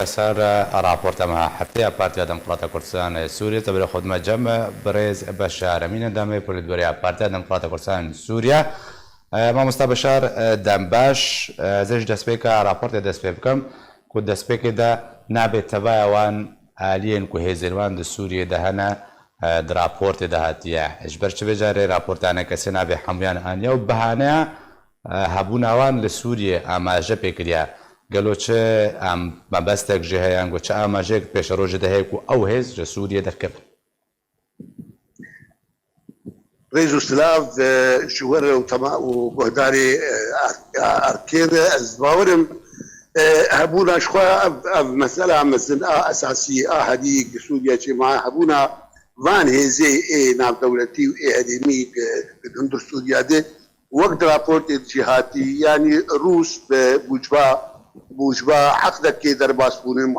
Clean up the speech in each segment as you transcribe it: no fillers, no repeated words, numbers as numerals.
سر راپورت ما حتی پارتیا دموکرات کردستان سوریه تبر خدمت جمع برز بشار امین دامه پلیدوری پارتیا دموکرات کردستان سوریه ما مستبشار دمباش زش دسپیک راپورت دسپیک کم کود دسپیک دا نابه تبای وان آلین که هزیروان د سوریه دهنا در راپورت دهاتیه اجبر چه بجاره راپورت آنها کسی نابه حمیان آنیا و بهانه هبون آوان لسوریه آماجه پیکریا قالوا چه ما بستك جهيان قلت ما جيك بيش روج دهيك او هز جسوريا دركب رئيس سلاف شوهر وتما وبهداري اركيد ازباورم هبونا شخوا مسألة مثلا اساسية هذه سوريا مع هبونا فان هزي نام دولتي واكاديمي بدون سوريا دي وقت رابورت جهاتي يعني روس بوجبا حق که در باسپونه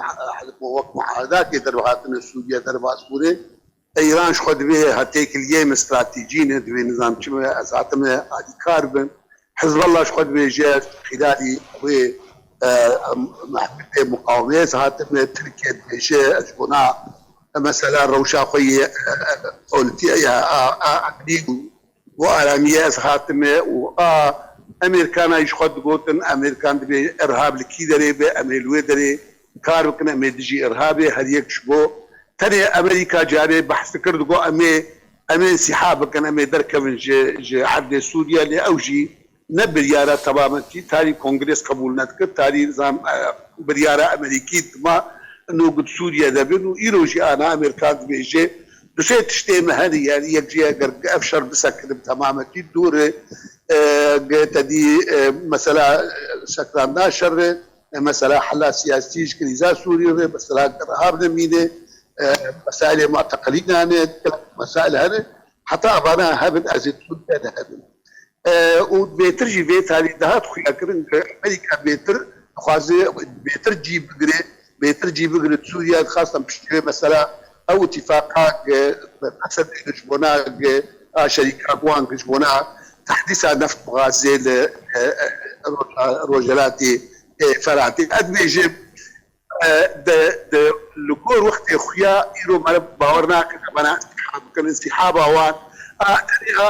محاذات که در بحثن سوریه در باسپونه ایران خود به حتی کلیه استراتژی نه دوی نظام چه اساتم ادکار بن حزب الله خود به جه خلالی و مقاومه ساعتم ترکیه بشه اشبنا مثلا روشا خوی اولتيه اقليم وعالميه ساعتم و امریکان ایش خود گوتن امریکان به ارهاب لکی داره به امریلوی داره کار بکنه امیدجی ارهابی هر یک شبو تری امریکا جاره بحث کرد گو امی انسحاب کن امی درکن ج حد سوریا لی اوجی نبریاره تماما کی تاری کنگرس قبول ندکرد تاری نظام بریاره امریکی ما انه قد سوریا دبن و ایروجی آنا امریکان بیجه دوسه تشتی مهنی يعني يجي افشر بسكن تماما کی دور تدي مثلا سكران ناشر مثلا حلا سياسي كريزا سوريا مثلا ارهاب نمينه مسائل معتقلين هنا مسائل هنا حتى انا هبن ازيد هذا وبيترجي بيت هذه دهات خويا كرن امريكا بيتر خوازي بيتر جيب بقرة سوريا خاصة بشتري مثلا او اتفاقات حسب شبونا شركات وان شبونا تحديث نفط غازي روجلاتي فراتي ادمي جيب لكور وقت خويا ايرو مرب باورنا كنا كان انسحابا وان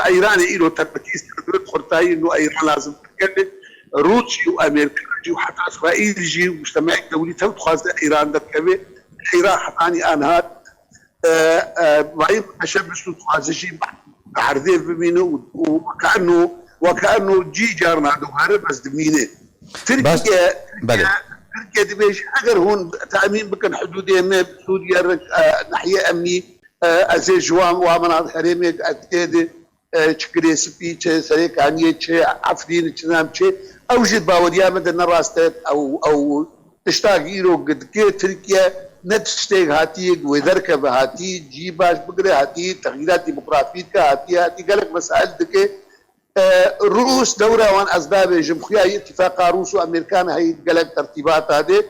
ايران ايرو تركيز خرطاي انه ايران لازم تتكلم روسي وامريكا وحتى اسرائيل يجي مجتمع دولي تخاز ايران دكبه ايران حطاني انهار وعيب عشان بس تخاز شيء عرضيه بمينه وكانه جي جارنا دوغاره بس دمينه تركيا دبيش اگر هون تامين بكن حدوديه ما سوريا ناحيه امني ازي جوام وامن حريمي اكيد تشكري سبي سريك عني عفرين تنام اوجد باوريا مدن راستت او تشتاقيرو قد كي تركيا نتشتاق هاتي وذرك بهاتي جي باش بقري هاتي تغييرات ديموغرافية هاتي قالك مسائل دكي روس دورة وان اسباب جمهورية اتفاق روس وامريكان هي قالك ترتيبات هذه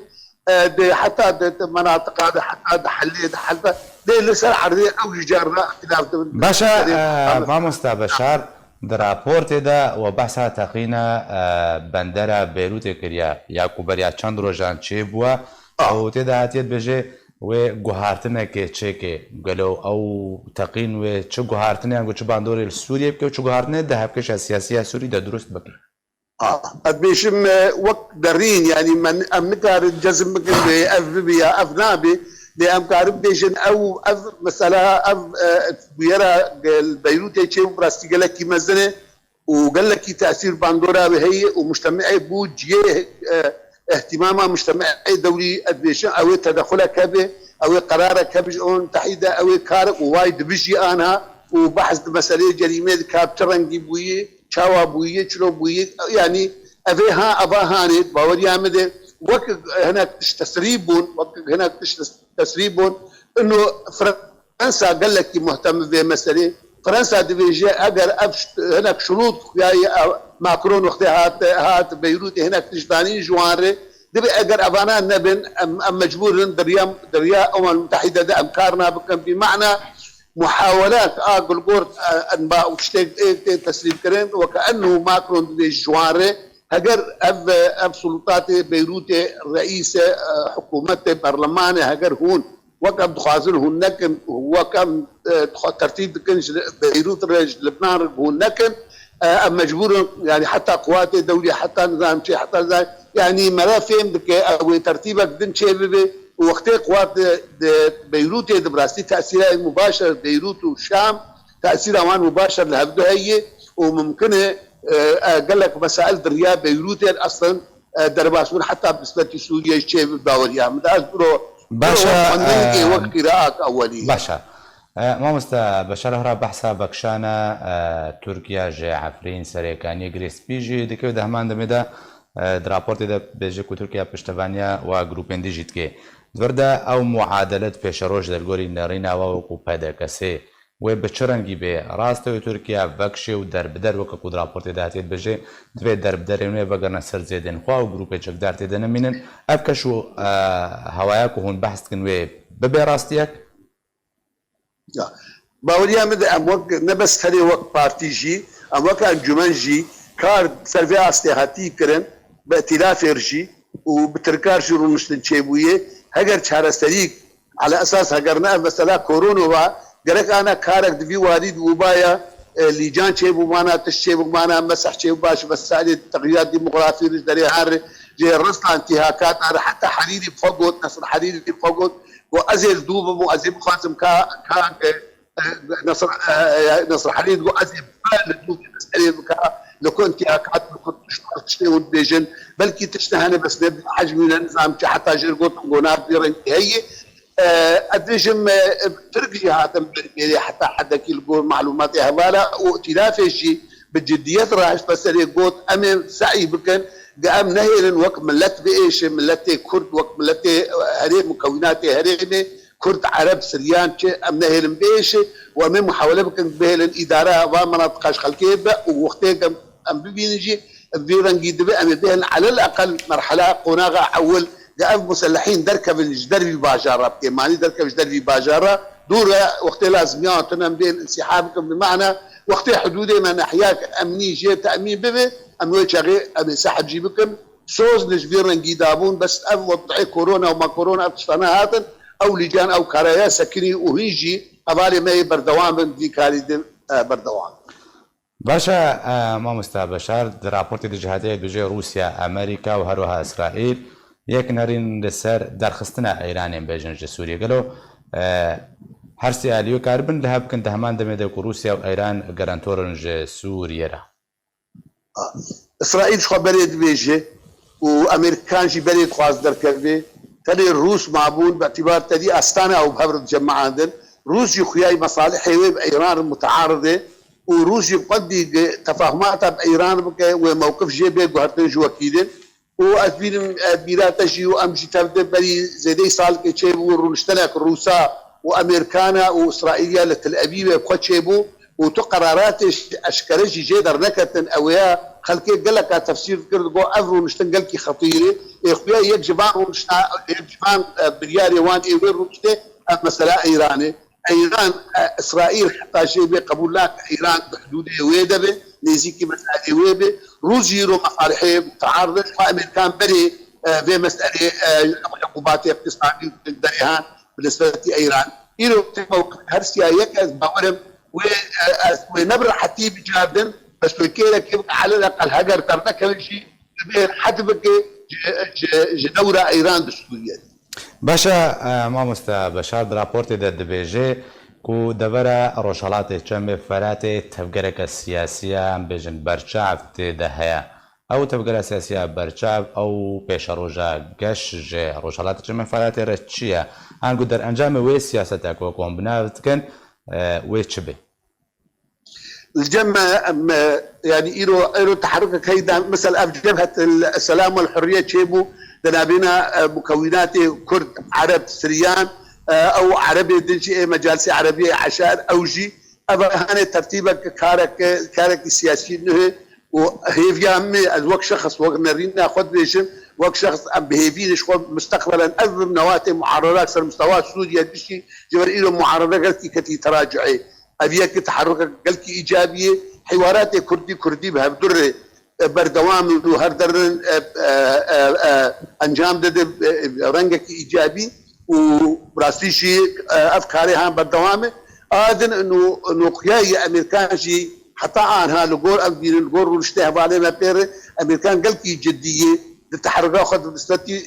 حتى مناطق هذا حتى حلت دي لسه حريه او جارنا اختلاف باشا ما مستبشر در راپورت دا و بحث تقینا بندر بیروت کریا یا کوبریا چند روزان چه بوا او تدا هاتیت بجه و گوهارتنه که چه که گلو او تقین و چه گوهارتنه انگو چه باندور سوریه بکه و چه گوهارتنه ده هبکش سیاسی سوری ده درست بکی بيشم وقت درين يعني من امكار الجزم بكن بيا افنابي لامكار بيجن او مثلا بيرا بيروت شيء براستي قال لك مزنه وقال لك تاثير باندورا بهي ومجتمعي بوجيه اهتمامها مجتمعي دولي ادبيشن او تدخلها كبه او قرارها كبجون تحيدا او كار وايد بيجي انا وبحث مساله جريمه كابترنجي بويه شاوا بويه شلو بويه يعني افيها اباهاني باوري عمده وقت هناك تسريبون وقت هناك تسريبون انه فرنسا قال لك مهتم بمساله فرنسا دبيجي اگر هناك شروط يا ماكرون وقت هات بيروت هناك تجداني جوانري دبي اگر ابانا نبن ام مجبور دريا الامم المتحده ده امكارنا بمعنى محاولات اقول قرط انباء وشتيك تسليم كريم وكانه ماكرون دي جواري هجر أب سلطات بيروت رئيس حكومة برلمان هجر هون وكم تخازن هناك وكم ترتيب كنش بيروت رج لبنان هناك مجبور يعني حتى قوات الدولية حتى نظام شيء حتى نظام يعني مرافهم دك أو ترتيبك دن شيء وقت قوات بيروت دبراسي تأثيرها مباشر بيروت والشام تأثيرها وان مباشر لهبده هي وممكن قال لك مسائل دريا بيروت اصلا درباسون حتى بالنسبه لسوريا الشيء باوريا مداز برو باشا وقت قراءات اوليه باشا ما مستا بشار هرا بحثا بكشانا تركيا جي عفرين سريكاني جريس بيجي دكيو دهمان دمدا دراپورتی دا بیجه که ترکیه پشتوانیا و گروپین دیجیت که دورده او معادلت پیشروش در گوری نرینا و پیدا کسی و بچرنگی به راسته ترکیه وکشی و دربدر و که دراپورتی دهتید بیجه دوی دربدر اونه بگرن سر زیدن خواه و گروپی چکدار تیدن مینن افکشو هوایا که هون بحث کنوی ببی راستیک؟ باوریا مده اموک نبس هری وقت پارتی جی اموک انجمن جی کار سروی استحاتی کرن به ائتلاف ارجی و بترکار شروع نشتن چیبویه هگر چهار سریک على اساس هگرنا مثلا كورونا و گرک انا کارک دوی وارد وبایا لجان چیبو مانا تشیبو مانا مسح چیبو باش مسائل تغييرات ديموغرافية دري هار جي رصنا انتهاكات حتى حريري بفقد نصر حريري بفقد وازل دوب وازل خاتم نصر حريري وازل دوب مسألة لو انتهاكات لو تشتهون بيجن بلكي تشتهنا بس نبدا حجم النظام حتى جرقوت قنات هي ادريجم تركي هاتم حتى حدا كي القول معلومات هوالا وائتلاف الشيء بجدية راش بس اللي قوت امن سعي بكن قام نهيرن وقت ملت بايش ملت كرد وقت ملت هري مكونات هريمه كرد عرب سريان ام نهيرن بايش ومن محاوله بكن بهل الاداره ومناطق خلكيه ووقتها ام بينجي بيرنجي دبي ام بهل على الاقل مرحله قناغه اول قام مسلحين دربي باجاره ماني دربي باجاره دور وقت لازم يعطينا بين انسحابكم بمعنى وقت حدودي ما ناحياك امني جي تامين ببي امني شغي ابي سحب جيبكم سوز نجبير نجي دابون بس وضعي كورونا وما كورونا افشتنا هاتن او لجان او كرايا سكني وهيجي ابالي ما بردوام دي كاري بردوام باشا ما مستبشار در راپورتی جهادی بجای روسیا امریکا و هروها اسرائیل یک نرین لسر درخستنا ایران بیجن جه سوریه گلو هر سیالیو کاربن لها بکن دهمان دمیده که روسیا و ایران گرانتورن جه سوریه را اسرائیل شخوا برید بیجه و امریکان جی برید خواست در کرده تلی روس معبون باعتبار تلی استانه او بهبرد جمعان دن روس يخياي مصالح بإيران متعارضة وروس يقضي تفاهمات بإيران وموقف جيبه قهرتين جو أكيدين وأثبين بيراتشي وأمشي تبدأ بري زيدي صال كيشيبو ورونشتنك روسا وأمريكانا وإسرائيليا لتل أبيب بخوتشيبو وتقرارات أشكالجي جيدر نكتن أويا خلكي قال لك تفسير كردو أفرو نشتن قال كي خطيرة إخويا يجبان برياري وان إيوير روشتي مسألة إيراني ايران اسرائيل حتى شيء قبول لك ايران بحدود ويدبه نزيكي مساله ويبه روسيا مصالحه متعارضه وامريكان بري في مساله عقوبات اقتصاديه تقدرها بالنسبه لايران ايرو موقف هرسيا يكز باورم ونبر حتى بجادن بس كيرا كيف على الاقل هجر ترتكب شيء حتبك جدوره ايران دستوريه باشا ما مستبشار راپورتی در دبیجه کو دبره روشالات چم فرات تفکرک سیاسیه بیشن برچاف دهیا او تفکر سیاسیه برچاف او پیش روزا گش روشالات چم فرات رچیه آنگو در انجام وی سیاست اکو کومبنات کن وی چبه الجمع يعني إيرو تحرك كيدا مثلا جبهة السلام والحرية تشيبو دنابينا مكونات كرد عرب سريان او عربي دنشي مجالس عربيه عشان اوجي ابا هاني ترتيبك كارك سياسي انه وهي في الوقت شخص وقت نرينا ناخذ بيشن وقت شخص ام بهيفين شو مستقبلا اذن نواتي معارضات على مستوى سوريا دشي جبر له معارضه قالت كتي تراجعي ابيك تحرك قالت ايجابيه حوارات كردي بها بدر بردوام و هردرن انجام داده رنگك ايجابي وبراستيشي افكاري هم بردوامه آدن انه قياي امريكان جي حتى عنها لقول ابدين القول ونشتهى علينا بير امريكان قلقي جديه التحركات خد بستي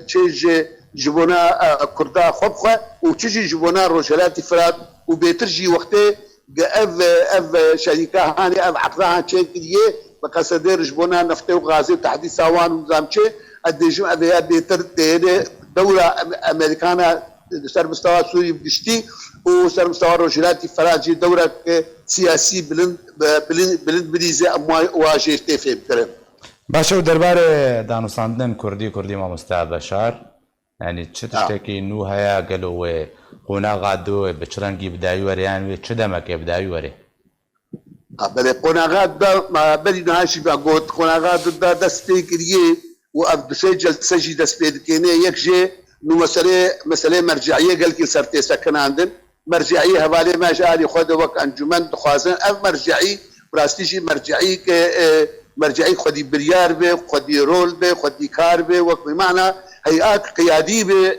تشيج جبونا كردا خبخه وتشيج جبونا روجلات فراد وبيترجي وقته اف شركه هاني اف عقدها تشيكيه بقصدير جبونا نفط وغازي وتحديث سوان ونظامشي الدجم ابي بيتر دوله امريكانه سر مستوى سوري بقشتي وسر مستوى روجلات فراد دوله سياسي بلند بليزه واجه تفهم كلام باشە و دەربارەی دانوستاندن کوردی مامۆستا بەشار ینی چ تشتێکی نو هەیە گەلۆوێ قۆناغادۆ بە چ ڕەنگی بداوی وەرەیان وێ چ دەمەکێ بداوی وەرێ بەڵێ قۆناغات بەری نهاشی بەگۆت قۆناغات دەست پێ کردیێ و ئەف دوسێ جەلسەژی دەست پێ دکێنێ یەک ژێ نو مەسەلەی مەرجعیە گەلکی سەر تێسەکەناندن مەرجعی هەوالێ ماژاری خۆدە وەک ئەنجومەن دخوازن ئەف مەرجعی ڕاستیشی مەرجعی کە مرجعي خدي بريار به خدي رول به خدي كار به وبمعنى هيئات قياديه به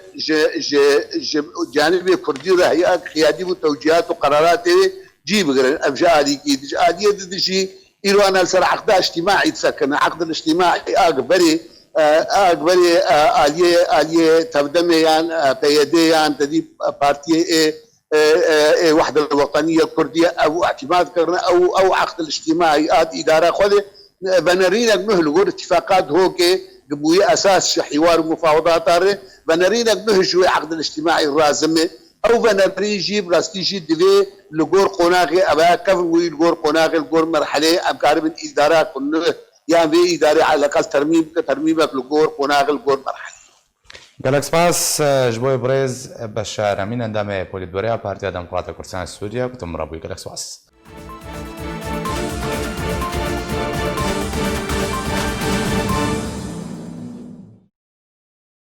جانب كردي هيئات قياديه وتوجيهات وقرارات جيب غير افجاري كي عاديه دشي ايران سر عقد اجتماعي تسكن عقد الاجتماعي اكبري اليه تبدميان بيديان تدي بارتي وحده الوطنيه الكرديه او اعتماد كرنا او عقد الاجتماعي اداره خذ بنرينا مهل اتفاقات هوكي قبوية اساس حوار ومفاوضات بنرينا مهجوي عقد الاجتماعي الرازمه او بنري جيب راستيجي دبي لغور قناغي ابا كف وي لغور قناغي لغور مرحله افكار من اداره كن يعني في اداره على الاقل ترميمك لغور قناغي لغور مرحله گەلک سپاس ji bo برێز بەشار ئەمین ئەندامەیە پۆلیتبەریا پارتیا دەموکراتە کوردستانی سووریا گوتم ڕابووی گەلک سپاس